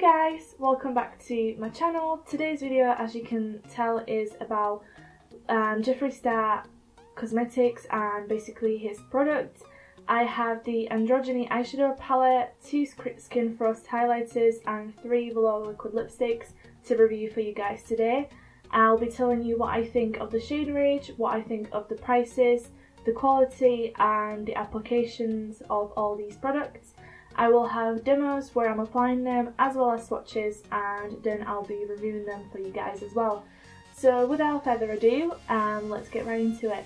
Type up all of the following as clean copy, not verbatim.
guys, welcome back to my channel. Today's video, as you can tell, is about Jeffree Star Cosmetics and basically his products. I have the Androgyny eyeshadow palette, 2 Skin Frost highlighters and 3 Velour liquid lipsticks to review for you guys today. I'll be telling you what I think of the shade range, what I think of the prices, the quality and the applications of all these products. I will have demos where I'm applying them as well as swatches, and then I'll be reviewing them for you guys as well. So without further ado, let's get right into it.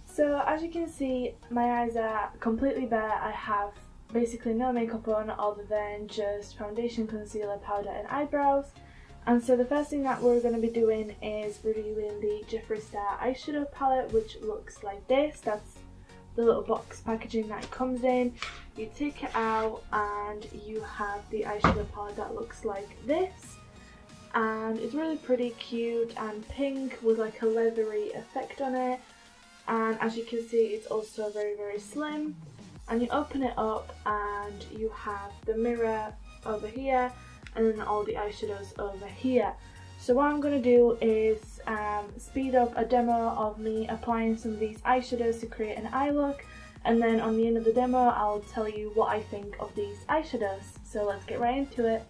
So as you can see, my eyes are completely bare. I have basically no makeup on other than just foundation, concealer, powder and eyebrows. And so the first thing that we're going to be doing is reviewing the Jeffree Star eyeshadow palette, which looks like this. That's the little box packaging that it comes in. You take it out and you have the eyeshadow palette that looks like this, and it's really pretty cute and pink with like a leathery effect on it. And as you can see, it's also very slim. And you open it up and you have the mirror over here and then all the eyeshadows over here. So what I'm going to do is speed up a demo of me applying some of these eyeshadows to create an eye look, and then on the end of the demo I'll tell you what I think of these eyeshadows. So let's get right into it.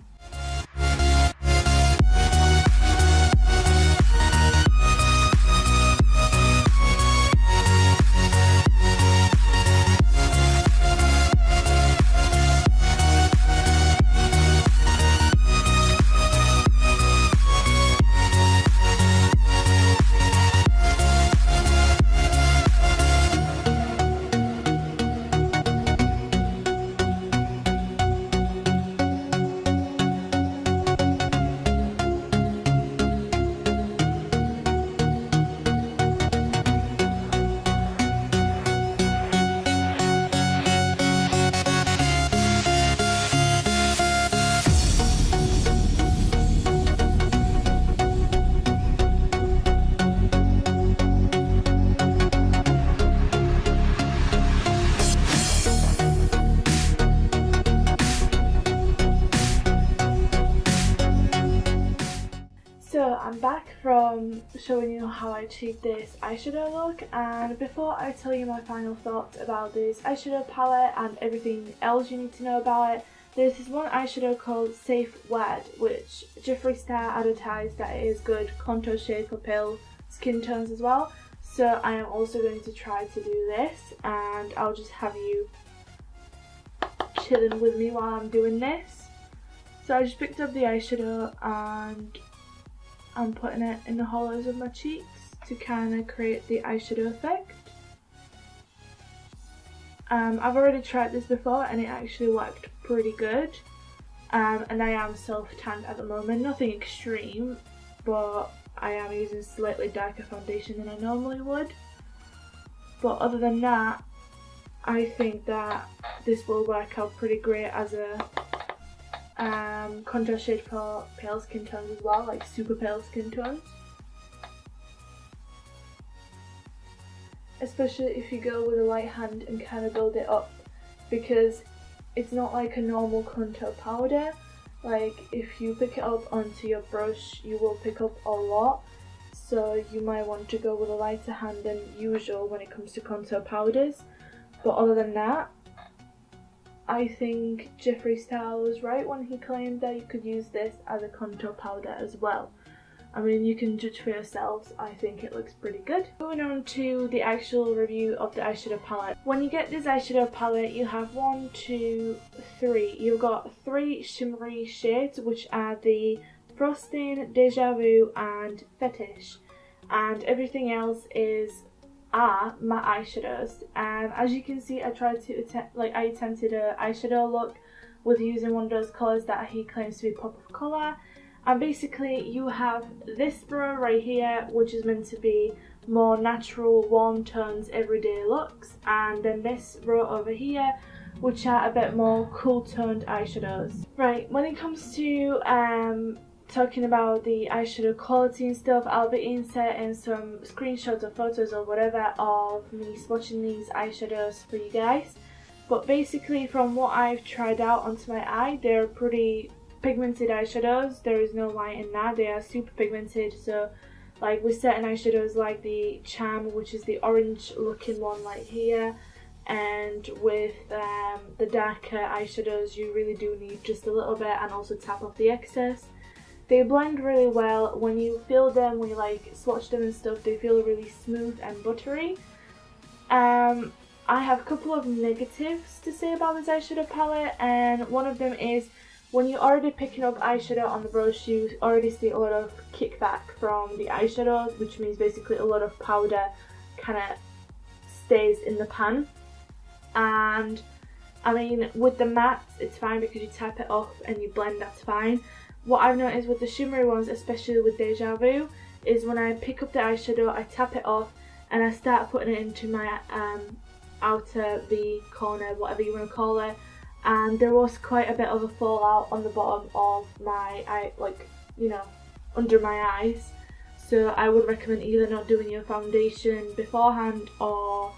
So I'm back from showing you how I achieved this eyeshadow look, and before I tell you my final thoughts about this eyeshadow palette and everything else you need to know about it, there's this one eyeshadow called Safe Word, which Jeffree Star advertised that it is good contour shade for pale skin tones as well. So I am also going to try to do this, and I'll just have you chilling with me while I'm doing this. So I just picked up the eyeshadow and I'm putting it in the hollows of my cheeks to kind of create the eyeshadow effect. I've already tried this before and it actually worked pretty good, and I am self-tanned at the moment, nothing extreme, but I am using slightly darker foundation than I normally would. But other than that, I think that this will work out pretty great as a contour shade for pale skin tones as well, like super pale skin tones. Especially if you go with a light hand and kind of build it up, because it's not like a normal contour powder. Like if you pick it up onto your brush, you will pick up a lot. So you might want to go with a lighter hand than usual when it comes to contour powders. But other than that, I think Jeffree Star was right when he claimed that you could use this as a contour powder as well. I mean, you can judge for yourselves. I think it looks pretty good. Moving on to the actual review of the eyeshadow palette. When you get this eyeshadow palette, you have 1, 2, 3. You've got 3 shimmery shades, which are the Frosting, Deja Vu and Fetish. And everything else are matte eyeshadows. And as you can see, I tried to attempted a eyeshadow look with using one of those colours that he claims to be pop of colour. And basically you have this row right here, which is meant to be more natural warm tones, everyday looks, and then this row over here, which are a bit more cool toned eyeshadows. Right, when it comes to talking about the eyeshadow quality and stuff, I'll be inserting some screenshots or photos or whatever of me swatching these eyeshadows for you guys. But basically from what I've tried out onto my eye, they're pretty pigmented eyeshadows. There is no white in that. They are super pigmented, so like with certain eyeshadows like the Charm, which is the orange looking one like here, and with the darker eyeshadows you really do need just a little bit and also tap off the excess. They blend really well. When you feel them, when you like swatch them and stuff, they feel really smooth and buttery. I have a couple of negatives to say about this eyeshadow palette, and one of them is when you're already picking up eyeshadow on the brush, you already see a lot of kickback from the eyeshadows, which means basically a lot of powder kind of stays in the pan. And I mean, with the mattes it's fine because you tap it off and you blend, that's fine. What I've noticed with the shimmery ones, especially with Deja Vu, is when I pick up the eyeshadow, I tap it off and I start putting it into my outer V corner, whatever you want to call it, and there was quite a bit of a fallout on the bottom of my eye, like, you know, under my eyes. So I would recommend either not doing your foundation beforehand or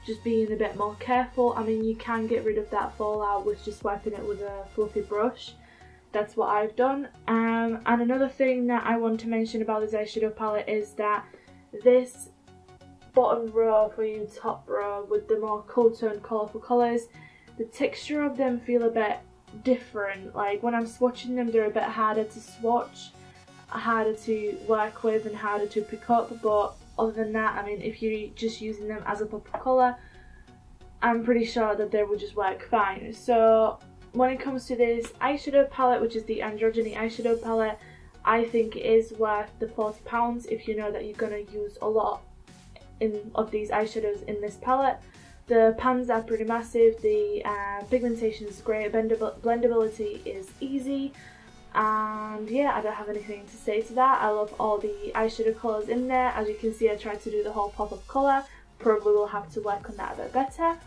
just being a bit more careful. I mean, you can get rid of that fallout with just wiping it with a fluffy brush. That's what I've done. And another thing that I want to mention about this eyeshadow palette is that this bottom row for you, top row with the more cool tone colourful colours, the texture of them feel a bit different. Like when I'm swatching them, they're a bit harder to swatch, harder to work with and harder to pick up, but other than that, I mean, if you're just using them as a pop of colour, I'm pretty sure that they will just work fine. So when it comes to this eyeshadow palette, which is the Androgyny eyeshadow palette, I think it is worth the £40 if you know that you're going to use a lot of these eyeshadows in this palette. The pans are pretty massive, the pigmentation is great, blendability is easy, and yeah, I don't have anything to say to that. I love all the eyeshadow colours in there. As you can see, I tried to do the whole pop of colour, probably will have to work on that a bit better.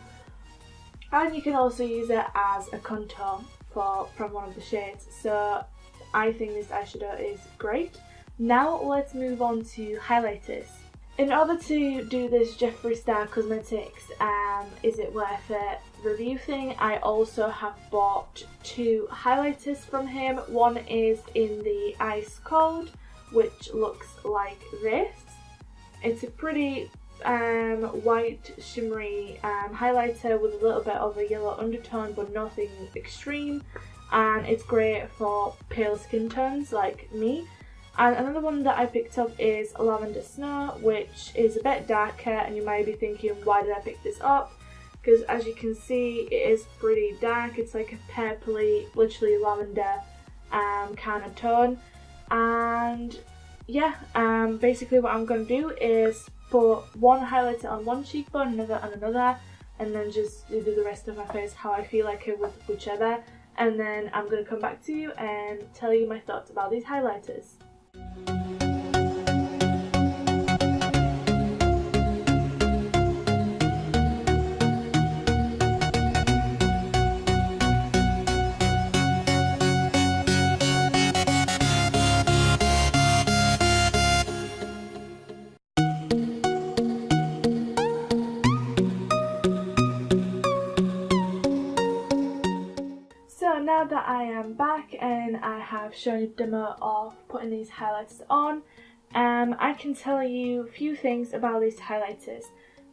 And you can also use it as a contour from one of the shades, so I think this eyeshadow is great. Now let's move on to highlighters. In order to do this Jeffree Star Cosmetics Is It Worth It review thing, I also have bought 2 highlighters from him. One is in the Ice Cold, which looks like this. It's a pretty white shimmery highlighter with a little bit of a yellow undertone but nothing extreme, and it's great for pale skin tones like me. And another one that I picked up is Lavender Snow, which is a bit darker, and you might be thinking, why did I pick this up? Because as you can see, it is pretty dark. It's like a purpley, literally lavender kind of tone. And yeah, basically what I'm going to do is put one highlighter on one cheekbone, another on another, and then just do the rest of my face how I feel like it with whichever. And then I'm going to come back to you and tell you my thoughts about these highlighters. So now that I am back and I have shown you the demo of putting these highlighters on, I can tell you a few things about these highlighters.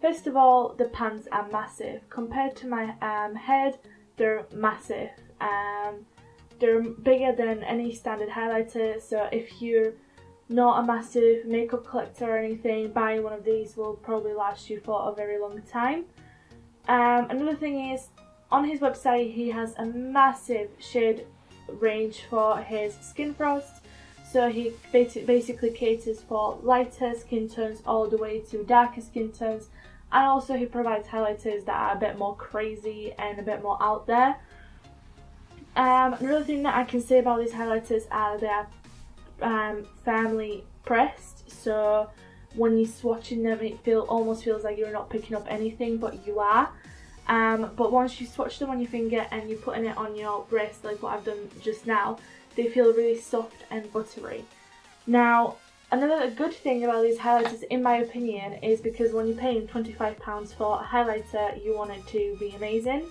First of all, the pans are massive. Compared to my head, they're massive. They're bigger than any standard highlighter, so if you're not a massive makeup collector or anything, buying one of these will probably last you for a very long time. Another thing is, on his website he has a massive shade range for his skin frost, so he basically caters for lighter skin tones all the way to darker skin tones, and also he provides highlighters that are a bit more crazy and a bit more out there. Another thing that I can say about these highlighters are they are firmly pressed, so when you're swatching them it almost feels like you're not picking up anything, but you are. But once you swatch them on your finger and you're putting it on your wrist like what I've done just now, they feel really soft and buttery. Now, another good thing about these highlighters in my opinion is because when you're paying £25 for a highlighter, you want it to be amazing.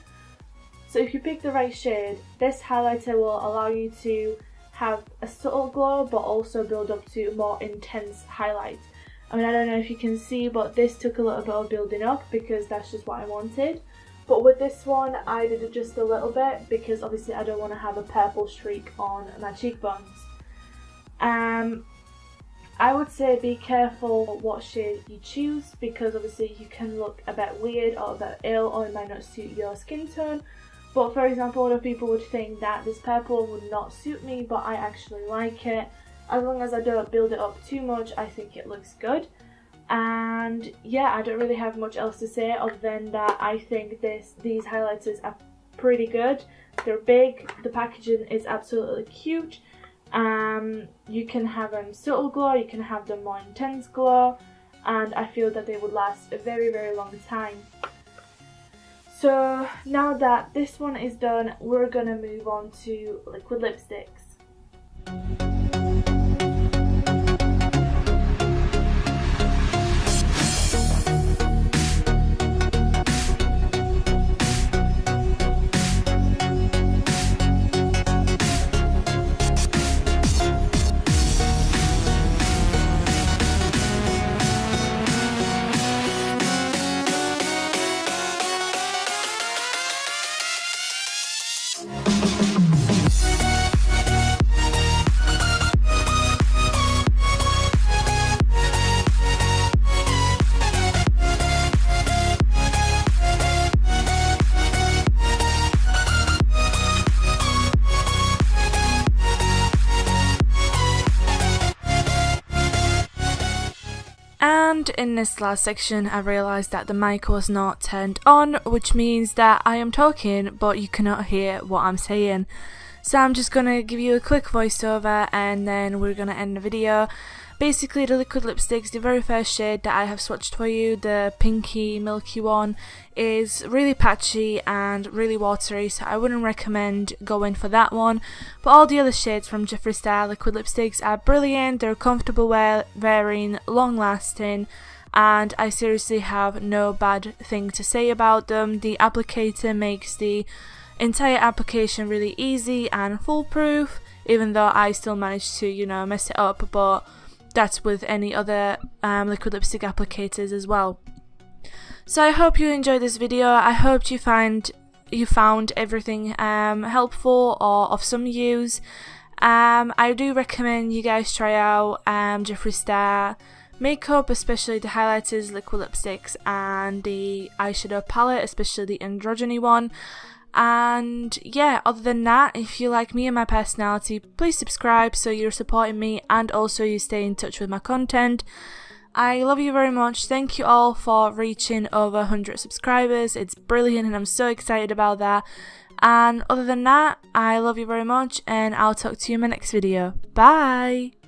So if you pick the right shade, this highlighter will allow you to have a subtle glow but also build up to more intense highlights. I mean, I don't know if you can see, but this took a little bit of building up because that's just what I wanted. But with this one, I did it just a little bit because obviously I don't want to have a purple streak on my cheekbones. I would say be careful what shade you choose because obviously you can look a bit weird or a bit ill, or it might not suit your skin tone. But for example, a lot of people would think that this purple would not suit me, but I actually like it. As long as I don't build it up too much, I think it looks good. And yeah, I don't really have much else to say other than that I think these highlighters are pretty good. They're big, the packaging is absolutely cute. You can have them subtle glow, you can have them more intense glow, and I feel that they would last a very, very long time. So now that this one is done, we're gonna move on to liquid lipsticks. And in this last section I realised that the mic was not turned on, which means that I am talking but you cannot hear what I'm saying. So I'm just going to give you a quick voiceover and then we're going to end the video. Basically the liquid lipsticks, the very first shade that I have swatched for you, the pinky milky one, is really patchy and really watery, so I wouldn't recommend going for that one. But all the other shades from Jeffree Star liquid lipsticks are brilliant, they're comfortable wearing, long lasting, and I seriously have no bad thing to say about them. The applicator makes the entire application really easy and foolproof, even though I still managed to, you know, mess it up, but that's with any other liquid lipstick applicators as well. So I hope you enjoyed this video. I hope you found everything helpful or of some use. I do recommend you guys try out Jeffree Star makeup, especially the highlighters, liquid lipsticks, and the eyeshadow palette, especially the androgyny one. And yeah, other than that, if you like me and my personality, please subscribe so you're supporting me and also you stay in touch with my content. I love you very much. Thank you all for reaching over 100 subscribers. It's brilliant and I'm so excited about that. And other than that, I love you very much and I'll talk to you in my next video. Bye!